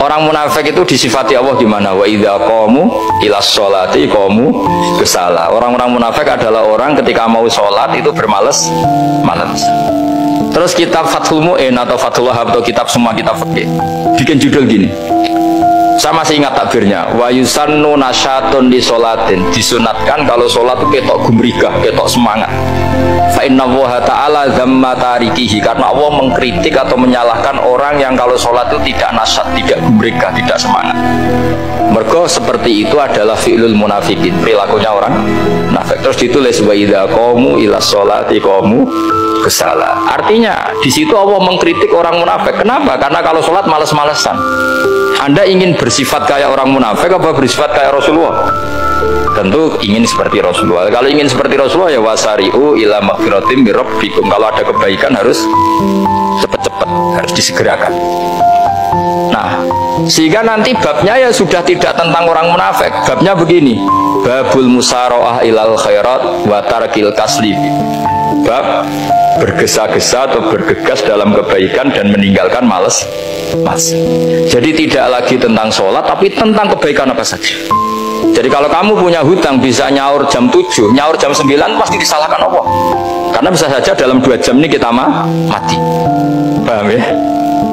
Orang munafik itu disifati Allah gimana? Wa idza qamu ilas sholati qamu kusala. Orang-orang munafik adalah orang ketika mau sholat itu bermalas. Terus kitab Fathul Mu'in atau Fathul Wahhab atau kitab semua kitab fikih bikin judul gini. Saya masih ingat takbirnya. Wa yusannu nasyatun di sholatin. Disunatkan kalau sholat itu ketok gumrigah, ketok semangat. Fa inna Allaha ta'ala dzamma tarikihi, karena Allah mengkritik atau menyalahkan orang yang kalau sholat itu tidak nasyat, tidak gumrigah, tidak semangat. Mergo seperti itu adalah fi'lul munafikin, perilakunya orang munafik. Terus ditulis wa idza qamu ila sholati qamu kusala. Artinya di situ Allah mengkritik orang munafik. Kenapa? Karena kalau sholat malas-malesan. Anda ingin bersifat kayak orang munafik apa bersifat kayak Rasulullah? Tentu ingin seperti Rasulullah. Kalau ingin seperti Rasulullah ya wasari'u ila maghfiratim mir rabbikum. Kalau ada kebaikan harus cepat-cepat, harus disegerakan. Nah, sehingga nanti babnya ya sudah tidak tentang orang munafik. Babnya begini. Babul musara'ah ilal khairat wa tarkil kasli. Bab bergesa-gesa atau bergegas dalam kebaikan dan meninggalkan males. Jadi tidak lagi tentang sholat tapi tentang kebaikan apa saja. Jadi kalau kamu punya hutang bisa nyaur jam 7, nyaur jam 9 pasti disalahkan Allah. Karena bisa saja dalam 2 jam ini kita mati. Paham ya?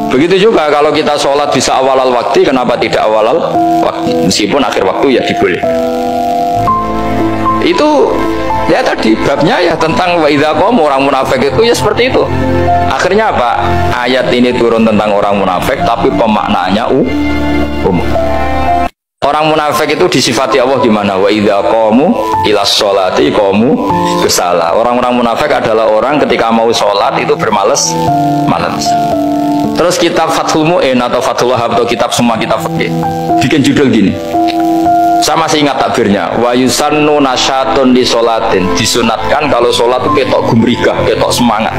Begitu juga kalau kita sholat bisa awal waktu, kenapa tidak awal waktu? Meskipun akhir waktu ya dibolehkan. Itu ya tadi babnya ya tentang wa idza qamu, orang munafik itu ya seperti itu. Akhirnya apa? Ayat ini turun tentang orang munafik tapi pemaknaannya umum. Orang munafik itu disifati Allah gimana? Wa idza qamu ilas sholati qamu kusala. Orang-orang munafik adalah orang ketika mau sholat itu bermalas. Terus kitab Fathul Mu'in atau Fathul Wahhab atau kitab semua kitab fikih bikin judul gini. Saya masih ingat takbirnya. Wa yusannu nasyatun di sholatin. Disunatkan kalau sholat itu ketok gumrigah, ketok semangat.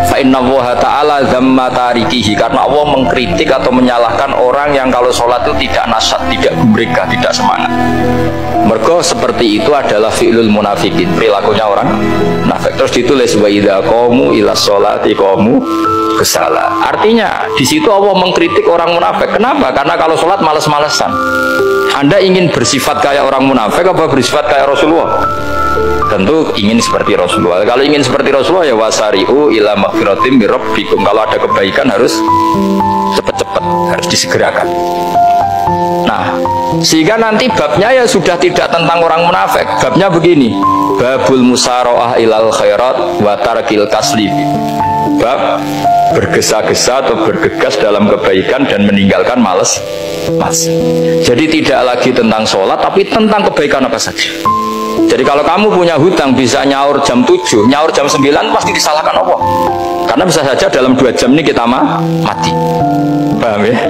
Fa inna Allaha ta'ala dzamma tarikihi, karena Allah mengkritik atau menyalahkan orang yang kalau sholat itu tidak nasyat, tidak gumrigah, tidak semangat. Mergo seperti itu adalah fi'lul munafikin, perilakunya orang munafik. Terus ditulis wa idza qamu ila sholati qamu kusala. Artinya di situ Allah mengkritik orang munafik. Kenapa? Karena kalau sholat males-malesan. Anda ingin bersifat kayak orang munafik apa bersifat kayak Rasulullah? Tentu ingin seperti Rasulullah. Kalau ingin seperti Rasulullah ya wasari'u ila maghfiratim mir rabbikum. Kalau ada kebaikan harus cepat-cepat, harus disegerakan. Nah, sehingga nanti babnya ya sudah tidak tentang orang munafik. Babnya begini. Babul musara'ah ilal khairat wa tarkil kasli. Bab bergesa-gesa atau bergegas dalam kebaikan dan meninggalkan males. Jadi tidak lagi tentang sholat tapi tentang kebaikan apa saja. Jadi kalau kamu punya hutang bisa nyaur jam 7, nyaur jam 9 pasti disalahkan Allah. Karena bisa saja dalam 2 jam ini kita mati. Paham ya?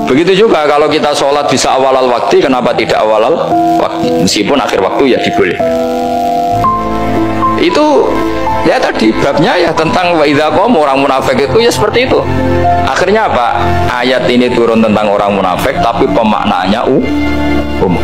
Begitu juga kalau kita sholat bisa awal waktu, kenapa tidak awal waktu? Meskipun akhir waktu ya dibolehkan. Itu ya tadi babnya ya tentang wa idza qamu, orang munafik itu ya seperti itu. Akhirnya apa? Ayat ini turun tentang orang munafik tapi pemaknaannya umum.